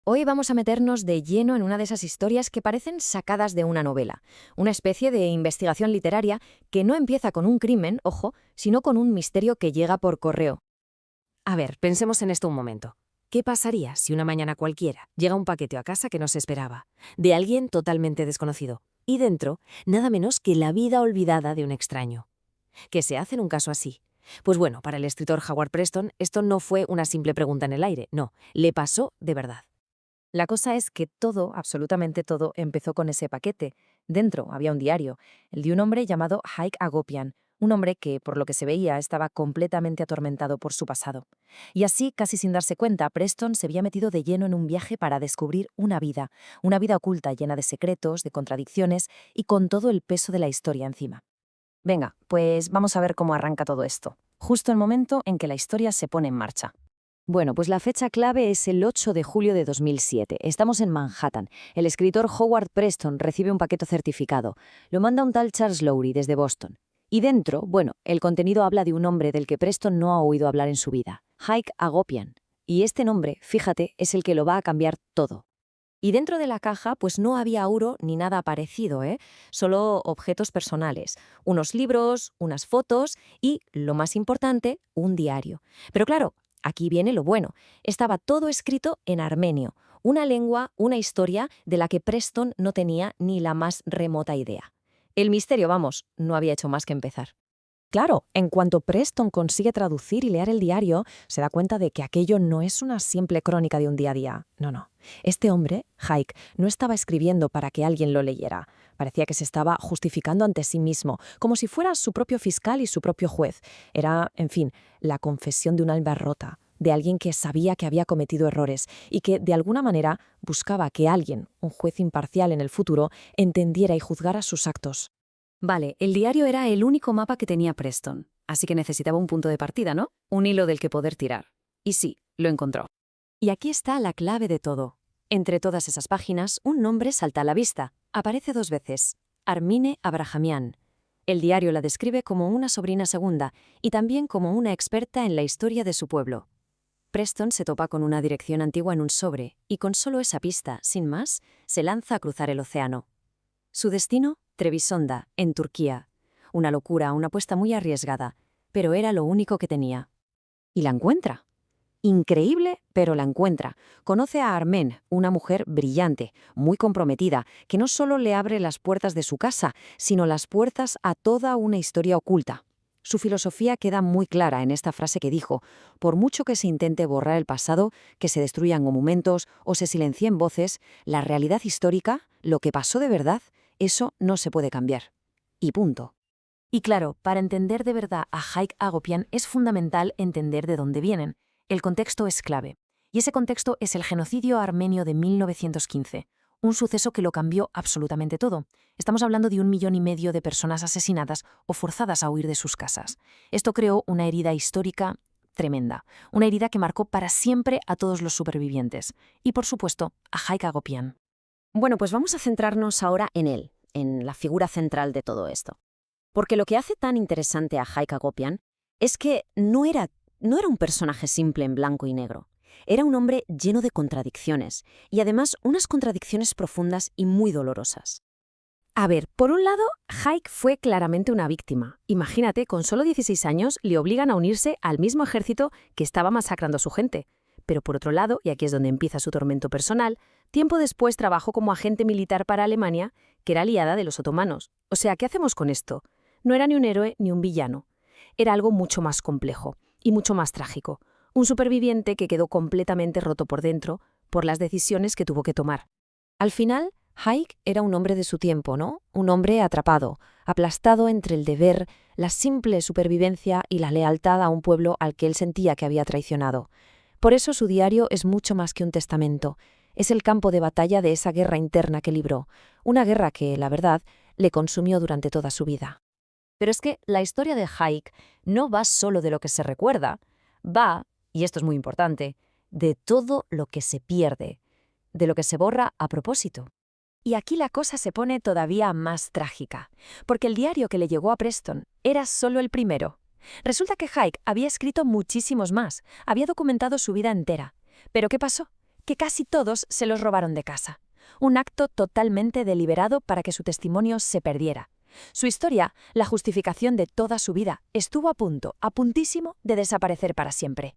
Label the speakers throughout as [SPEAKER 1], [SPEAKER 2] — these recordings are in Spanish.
[SPEAKER 1] Hoy vamos a meternos de lleno en una de esas historias que parecen sacadas de una novela, una especie de investigación literaria que no empieza con un crimen, ojo, sino con un misterio que llega por correo.
[SPEAKER 2] A ver, pensemos en esto un momento. ¿Qué pasaría si una mañana cualquiera llega un paquete a casa que no se esperaba, de alguien totalmente desconocido, y dentro, nada menos que la vida olvidada de un extraño? ¿Qué se hace en un caso así? Pues bueno, para el escritor Howard Preston, esto no fue una simple pregunta en el aire, no, le pasó de verdad.
[SPEAKER 1] La cosa es que todo, absolutamente todo, empezó con ese paquete. Dentro había un diario, el de un hombre llamado Haik Agopian, un hombre que, por lo que se veía, estaba completamente atormentado por su pasado. Y así, casi sin darse cuenta, Preston se había metido de lleno en un viaje para descubrir una vida oculta llena de secretos, de contradicciones y con todo el peso de la historia encima. Venga, pues vamos a ver cómo arranca todo esto, justo el momento en que la historia se pone en marcha. Bueno, pues la fecha clave es el 8 de julio de 2007. Estamos en Manhattan. El escritor Howard Preston recibe un paquete certificado. Lo manda un tal Charles Lowry desde Boston. Y dentro, bueno, el contenido habla de un hombre del que Preston no ha oído hablar en su vida, Haik Agopian. Y este nombre, fíjate, es el que lo va a cambiar todo. Y dentro de la caja, pues no había oro ni nada parecido, ¿eh? Solo objetos personales, unos libros, unas fotos y, lo más importante, un diario. Pero claro, aquí viene lo bueno. Estaba todo escrito en armenio, una lengua, una historia de la que Preston no tenía ni la más remota idea. El misterio, vamos, no había hecho más que empezar. Claro, en cuanto Preston consigue traducir y leer el diario, se da cuenta de que aquello no es una simple crónica de un día a día. No, no. Este hombre, Haik, no estaba escribiendo para que alguien lo leyera. Parecía que se estaba justificando ante sí mismo, como si fuera su propio fiscal y su propio juez. Era, en fin, la confesión de un alma rota, de alguien que sabía que había cometido errores y que, de alguna manera, buscaba que alguien, un juez imparcial en el futuro, entendiera y juzgara sus actos.
[SPEAKER 2] Vale, el diario era el único mapa que tenía Preston, así que necesitaba un punto de partida, ¿no? Un hilo del que poder tirar. Y sí, lo encontró. Y aquí está la clave de todo. Entre todas esas páginas, un nombre salta a la vista. Aparece 2 veces. Armine Abrahamian. El diario la describe como una sobrina segunda y también como una experta en la historia de su pueblo. Preston se topa con una dirección antigua en un sobre y con solo esa pista, sin más, se lanza a cruzar el océano. Su destino, Trebisonda, en Turquía. Una locura, una apuesta muy arriesgada, pero era lo único que tenía. Y la encuentra. Increíble, pero la encuentra. Conoce a Armen, una mujer brillante, muy comprometida, que no solo le abre las puertas de su casa, sino las puertas a toda una historia oculta. Su filosofía queda muy clara en esta frase que dijo: por mucho que se intente borrar el pasado, que se destruyan monumentos o se silencien voces, la realidad histórica, lo que pasó de verdad, eso no se puede cambiar. Y punto. Y claro, para entender de verdad a Haik Agopian es fundamental entender de dónde vienen. El contexto es clave. Y ese contexto es el genocidio armenio de 1915, un suceso que lo cambió absolutamente todo. Estamos hablando de 1,5 millones de personas asesinadas o forzadas a huir de sus casas. Esto creó una herida histórica tremenda, una herida que marcó para siempre a todos los supervivientes. Y por supuesto, a Haik Agopian. Bueno, pues vamos a centrarnos ahora en él, en la figura central de todo esto. Porque lo que hace tan interesante a Haik Agopian es que no era un personaje simple en blanco y negro. Era un hombre lleno de contradicciones, y además unas contradicciones profundas y muy dolorosas. A ver, por un lado, Haik fue claramente una víctima. Imagínate, con solo 16 años le obligan a unirse al mismo ejército que estaba masacrando a su gente. Pero por otro lado, y aquí es donde empieza su tormento personal, tiempo después trabajó como agente militar para Alemania, que era aliada de los otomanos. O sea, ¿qué hacemos con esto? No era ni un héroe ni un villano. Era algo mucho más complejo y mucho más trágico. Un superviviente que quedó completamente roto por dentro por las decisiones que tuvo que tomar. Al final, Haik era un hombre de su tiempo, ¿no? Un hombre atrapado, aplastado entre el deber, la simple supervivencia y la lealtad a un pueblo al que él sentía que había traicionado. Por eso su diario es mucho más que un testamento. Es el campo de batalla de esa guerra interna que libró, una guerra que, la verdad, le consumió durante toda su vida. Pero es que la historia de Haik no va solo de lo que se recuerda, va, y esto es muy importante, de todo lo que se pierde, de lo que se borra a propósito. Y aquí la cosa se pone todavía más trágica, porque el diario que le llegó a Preston era solo el primero. Resulta que Haik había escrito muchísimos más, había documentado su vida entera. ¿Pero qué pasó?
[SPEAKER 3] que casi todos se los robaron de casa. Un acto totalmente deliberado para que su testimonio se perdiera. Su historia, la justificación de toda su vida, estuvo a puntísimo de desaparecer para siempre.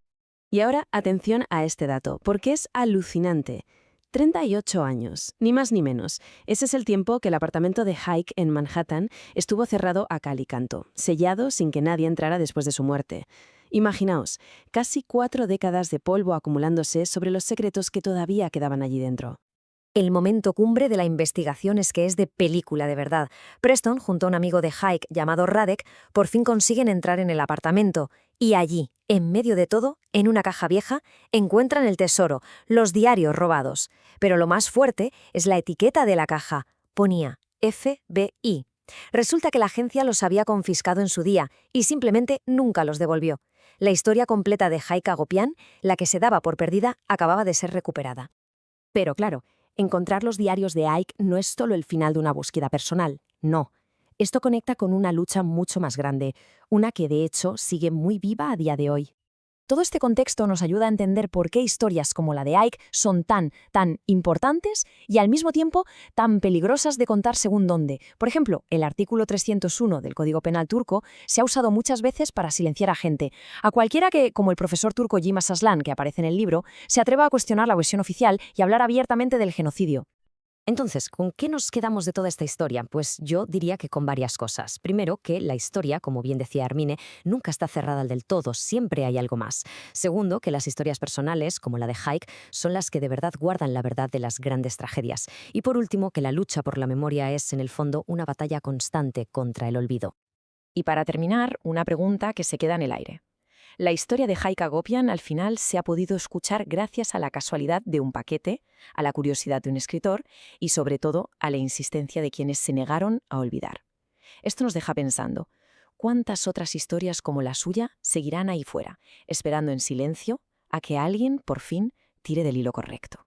[SPEAKER 2] Y ahora atención a este dato, porque es alucinante. 38 años, ni más ni menos. Ese es el tiempo que el apartamento de Hayek en Manhattan estuvo cerrado a cal y canto, sellado sin que nadie entrara después de su muerte. Imaginaos, casi 4 décadas de polvo acumulándose sobre los secretos que todavía quedaban allí dentro.
[SPEAKER 1] El momento cumbre de la investigación es que es de película de verdad. Preston, junto a un amigo de Hayek llamado Radek, por fin consiguen entrar en el apartamento. Y allí, en medio de todo, en una caja vieja, encuentran el tesoro, los diarios robados. Pero lo más fuerte es la etiqueta de la caja. Ponía FBI. Resulta que la agencia los había confiscado en su día y simplemente nunca los devolvió. La historia completa de Hayek Agopian, la que se daba por perdida, acababa de ser recuperada.
[SPEAKER 3] Pero claro, encontrar los diarios de Ike no es solo el final de una búsqueda personal, no. Esto conecta con una lucha mucho más grande, una que de hecho sigue muy viva a día de hoy. Todo este contexto nos ayuda a entender por qué historias como la de Ike son tan importantes y al mismo tiempo tan peligrosas de contar según dónde. Por ejemplo, el artículo 301 del Código Penal turco se ha usado muchas veces para silenciar a gente, a cualquiera que, como el profesor turco Yilmaz Aslan, que aparece en el libro, se atreva a cuestionar la versión oficial y hablar abiertamente del genocidio.
[SPEAKER 1] Entonces, ¿con qué nos quedamos de toda esta historia? Pues yo diría que con varias cosas. Primero, que la historia, como bien decía Hermine, nunca está cerrada del todo, siempre hay algo más. Segundo, que las historias personales, como la de Hayek, son las que de verdad guardan la verdad de las grandes tragedias. Y por último, que la lucha por la memoria es, en el fondo, una batalla constante contra el olvido.
[SPEAKER 3] Y para terminar, una pregunta que se queda en el aire. La historia de Hayek Agopian al final se ha podido escuchar gracias a la casualidad de un paquete, a la curiosidad de un escritor y, sobre todo, a la insistencia de quienes se negaron a olvidar. Esto nos deja pensando, ¿cuántas otras historias como la suya seguirán ahí fuera, esperando en silencio a que alguien, por fin, tire del hilo correcto?